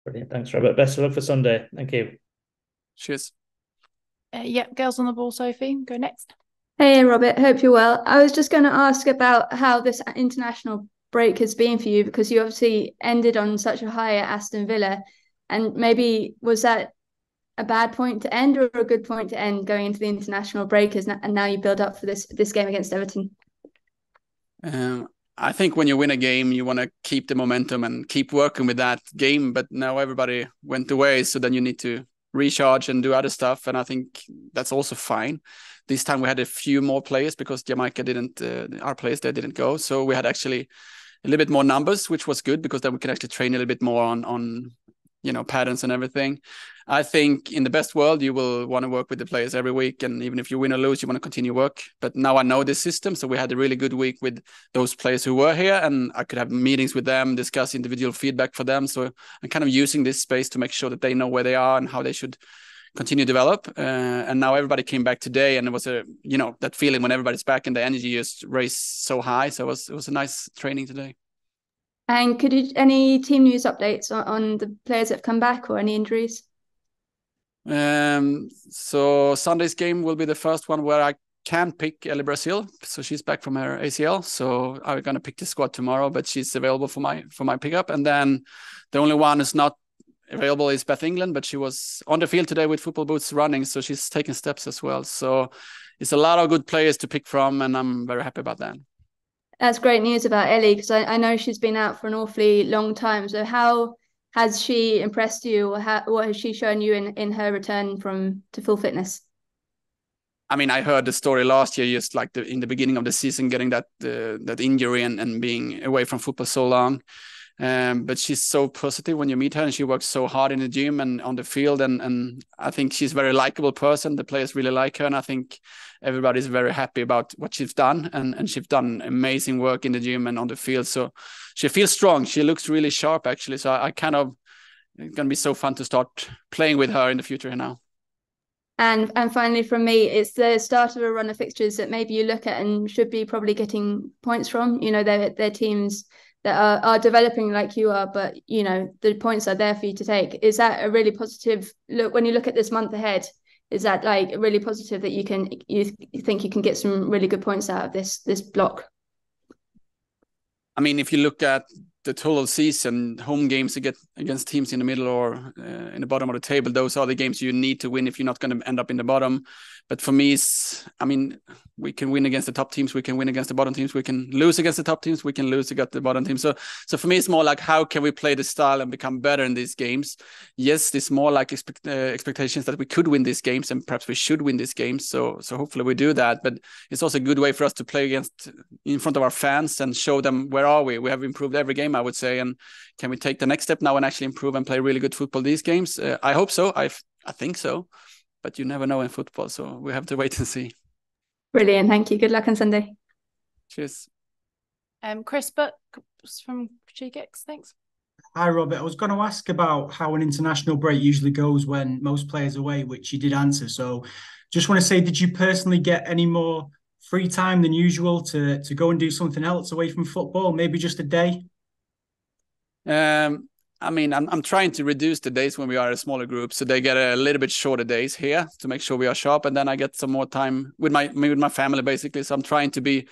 Brilliant. Thanks, Robert. Best of luck for Sunday. Thank you. Cheers. Yeah, girls on the ball, Sophie. Go next. Hey, Robert. Hope you're well. I was just going to ask about how this international break has been for you because you obviously ended on such a high at Aston Villa. And maybe was that a bad point to end or a good point to end going into the international break and now you build up for this game against Everton? I think when you win a game, you want to keep the momentum and keep working with that game. But now everybody went away, so then you need to recharge and do other stuff. And I think that's also fine. This time we had a few more players because Jamaica didn't, our players there didn't go. So we had actually a little bit more numbers, which was good because then we can actually train a little bit more on patterns and everything. I think in the best world, you will want to work with the players every week. And even if you win or lose, you want to continue work. But now I know this system. So we had a really good week with those players who were here and I could have meetings with them, discuss individual feedback for them. So I'm kind of using this space to make sure that they know where they are and how they should continue to develop. And now everybody came back today and it was that feeling when everybody's back and the energy just raised so high. So it was a nice training today. And could you any team news updates on the players that have come back or any injuries? So Sunday's game will be the first one where I can pick Ellie Brazil. So she's back from her ACL. So I'm gonna pick the squad tomorrow, but she's available for my pickup. And then the only one who's not available is Beth England, but she was on the field today with football boots running, so she's taking steps as well. So it's a lot of good players to pick from, and I'm very happy about that. That's great news about Ellie because I know she's been out for an awfully long time. So how has she impressed you, or what has she shown you in her return to full fitness? I mean, I heard the story last year, just like in the beginning of the season, getting that injury and being away from football so long. But she's so positive when you meet her, and she works so hard in the gym and on the field. And I think she's a very likable person. The players really like her, and I think everybody's very happy about what she's done. And she's done amazing work in the gym and on the field. So she feels strong. She looks really sharp, actually. So it's going to be so fun to start playing with her in the future now. And finally, from me, it's the start of a run of fixtures that maybe you look at and should be probably getting points from. They're teams that are developing like you are, but the points are there for you to take. Is that a really positive look when you look at this month ahead? Is that like really positive that you think you can get some really good points out of this block? I mean, if you look at the total season, home games against teams in the middle or in the bottom of the table, those are the games you need to win if you're not going to end up in the bottom. But for me, we can win against the top teams, we can win against the bottom teams, we can lose against the top teams, we can lose against the bottom teams. So for me, it's more like how can we play the style and become better in these games? Yes, there's more like expectations that we could win these games and perhaps we should win these games. So hopefully we do that. But it's also a good way for us to play in front of our fans and show them where are we. We have improved every game, I would say. And can we take the next step now and actually improve and play really good football these games? I hope so. I think so. But you never know in football, so we have to wait and see. Brilliant. Thank you. Good luck on Sunday. Cheers. Chris Buck from Cheekix. Thanks. Hi, Robert. I was going to ask about how an international break usually goes when most players are away, which you did answer. So just want to say, did you personally get any more free time than usual to go and do something else away from football? Maybe just a day? I'm trying to reduce the days when we are a smaller group, so they get a little bit shorter days here to make sure we are sharp, and then I get some more time with my family, basically. So I'm trying to be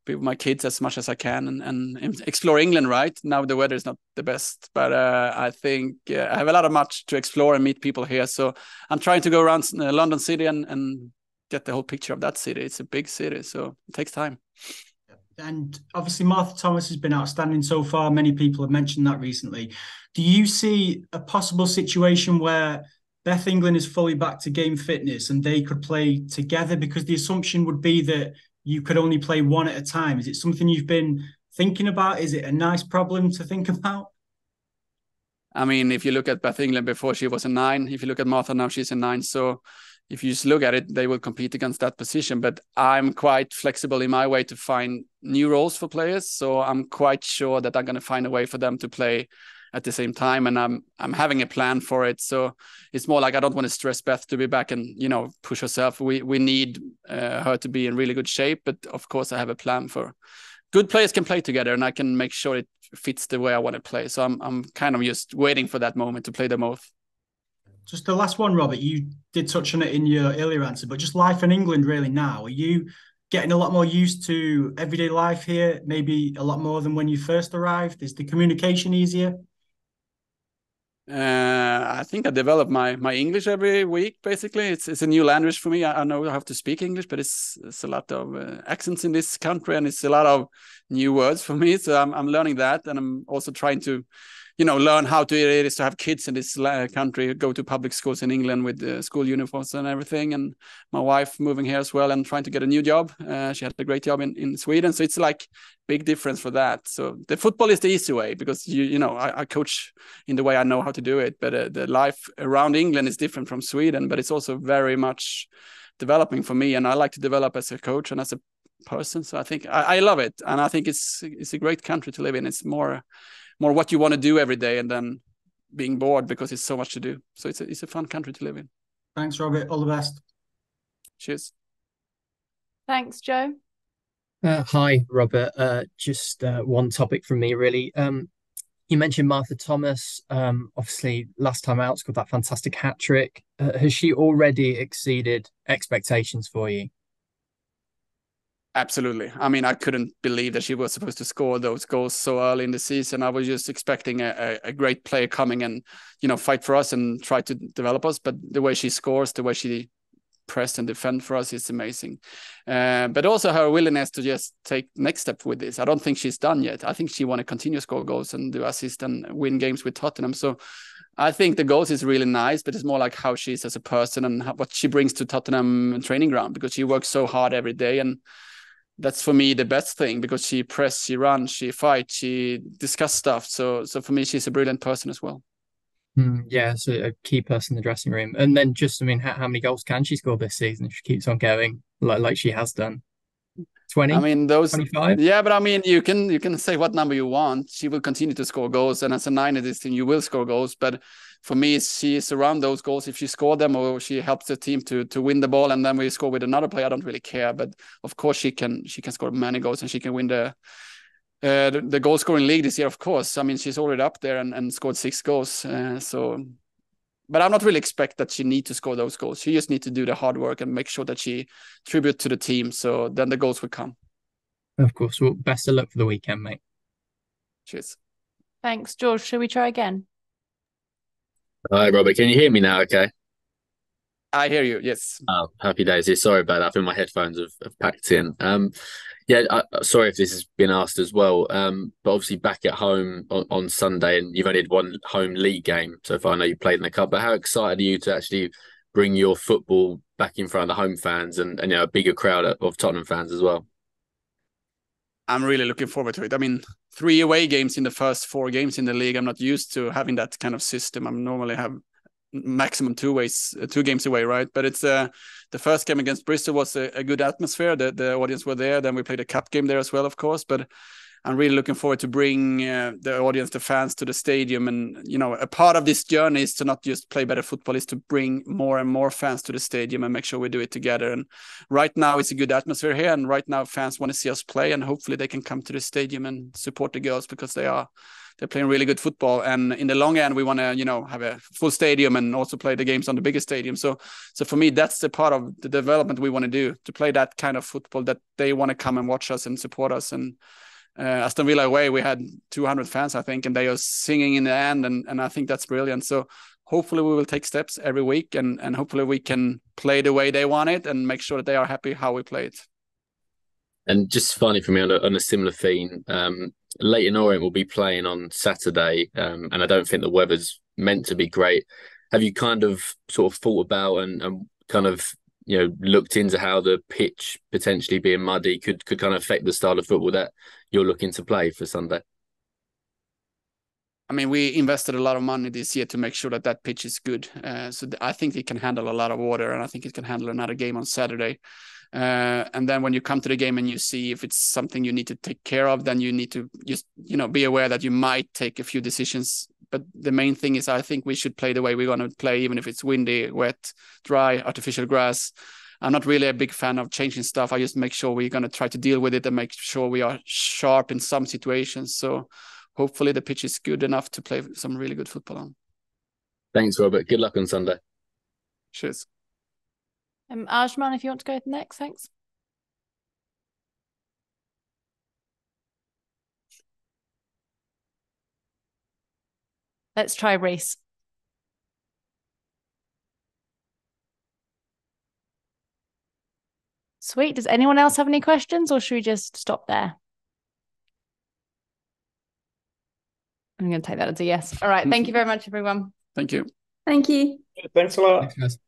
with my kids as much as I can and explore England. Right now, the weather is not the best, but I think I have a lot of much to explore and meet people here. So I'm trying to go around London City and get the whole picture of that city. It's a big city, so it takes time. And obviously, Martha Thomas has been outstanding so far. Many people have mentioned that recently. Do you see a possible situation where Beth England is fully back to game fitness and they could play together? Because the assumption would be that you could only play one at a time. Is it something you've been thinking about? Is it a nice problem to think about? I mean, if you look at Beth England before, she was a 9. If you look at Martha now, she's a 9. So if you just look at it, they will compete against that position. But I'm quite flexible in my way to find new roles for players. So I'm quite sure that I'm going to find a way for them to play at the same time. And I'm having a plan for it. So it's more like I don't want to stress Beth to be back and, push herself. We need her to be in really good shape. But of course, I have a plan for good players can play together, and I can make sure it fits the way I want to play. So I'm kind of just waiting for that moment to play them both. Just the last one, Robert, you did touch on it in your earlier answer, but just life in England really now. Are you getting a lot more used to everyday life here, maybe a lot more than when you first arrived? Is the communication easier? I think I develop my English every week. Basically, it's a new language for me. I know how to speak English, but it's a lot of accents in this country, and it's a lot of new words for me. So I'm learning that, and I'm also trying to, learn how to it is to have kids in this country, go to public schools in England with school uniforms and everything. And my wife moving here as well and trying to get a new job. She had a great job in Sweden. So it's like big difference for that. So the football is the easy way because, I coach in the way I know how to do it. But the life around England is different from Sweden, but it's also very much developing for me. And I like to develop as a coach and as a person. So I think I love it. And I think it's a great country to live in. It's more what you want to do every day and then being bored because it's so much to do. So it's a fun country to live in. Thanks, Robert. All the best. Cheers. Thanks, Joe. Hi, Robert. Just one topic from me, really. You mentioned Martha Thomas. Obviously, last time out, scored that fantastic hat trick. Has she already exceeded expectations for you? Absolutely. I mean, I couldn't believe that she was supposed to score those goals so early in the season. I was just expecting a great player coming and, fight for us and try to develop us. But the way she scores, the way she press and defend for us is amazing. But also her willingness to just take next step with this. I don't think she's done yet. I think she want to continue score goals and do assist and win games with Tottenham. So I think the goals is really nice, but it's more like how she is as a person and what she brings to Tottenham training ground because she works so hard every day. And that's for me the best thing because she press, she runs, she fights, she discuss stuff. So for me, she's a brilliant person as well. Yeah, so a key person in the dressing room. And then just, I mean, how many goals can she score this season if she keeps on going like she has done? 20? I mean, those 25? Yeah, but I mean, you can say what number you want. She will continue to score goals, and as a nine in this team, you will score goals. But for me, she is around those goals. If she score them or she helps the team to win the ball, and then we score with another player, I don't really care. But of course, she can score many goals, and she can win the goal scoring league this year. Of course, I mean, she's already up there and scored 6 goals. But I'm not really expect that she need to score those goals. She just need to do the hard work and make sure that she tribute to the team. So then the goals will come. Of course. Well, best of luck for the weekend, mate. Cheers. Thanks, George. Shall we try again? Hi, Robert. Can you hear me now? Okay. I hear you. Yes. Oh, happy days. Yeah, sorry about that. I think my headphones have packed in. Sorry if this has been asked as well. But obviously back at home on Sunday, and you've only had one home league game so far. I know you played in the cup, but how excited are you to actually bring your football back in front of the home fans and a bigger crowd of Tottenham fans as well? I'm really looking forward to it. I mean, 3 away games in the first 4 games in the league. I'm not used to having that kind of system. I normally have maximum 2 games away, right? But it's the first game against Bristol was a good atmosphere. The audience were there. Then we played a cup game there as well, of course. But I'm really looking forward to bring the audience, the fans to the stadium. And, a part of this journey is to not just play better football, is to bring more and more fans to the stadium and make sure we do it together. And right now it's a good atmosphere here. And right now fans want to see us play, and hopefully they can come to the stadium and support the girls because they're playing really good football. And in the long end, we want to, have a full stadium and also play the games on the biggest stadium. So for me, that's the part of the development we want to do, to play that kind of football that they want to come and watch us and support us. And Aston Villa away, we had 200 fans, I think, and they are singing in the end. And I think that's brilliant. So hopefully we will take steps every week and hopefully we can play the way they want it and make sure that they are happy how we play it. And just finally for me on a similar theme, Leyton Orient will be playing on Saturday, and I don't think the weather's meant to be great. Have you kind of sort of thought about and kind of looked into how the pitch potentially being muddy could kind of affect the style of football that you're looking to play for Sunday? I mean, we invested a lot of money this year to make sure that pitch is good. So I think it can handle a lot of water, and I think it can handle another game on Saturday. And then when you come to the game and you see if it's something you need to take care of, then you need to just, be aware that you might take a few decisions. But the main thing is I think we should play the way we're going to play, even if it's windy, wet, dry, artificial grass. I'm not really a big fan of changing stuff. I just make sure we're going to try to deal with it and make sure we are sharp in some situations. So hopefully the pitch is good enough to play some really good football on. Thanks, Robert. Good luck on Sunday. Cheers. Ajman, if you want to go next, thanks. Let's try Reese. Sweet. Does anyone else have any questions, or should we just stop there? I'm going to take that as a yes. All right. Thank you very much, everyone. Thank you. Thank you. Thanks a lot. Thanks, guys.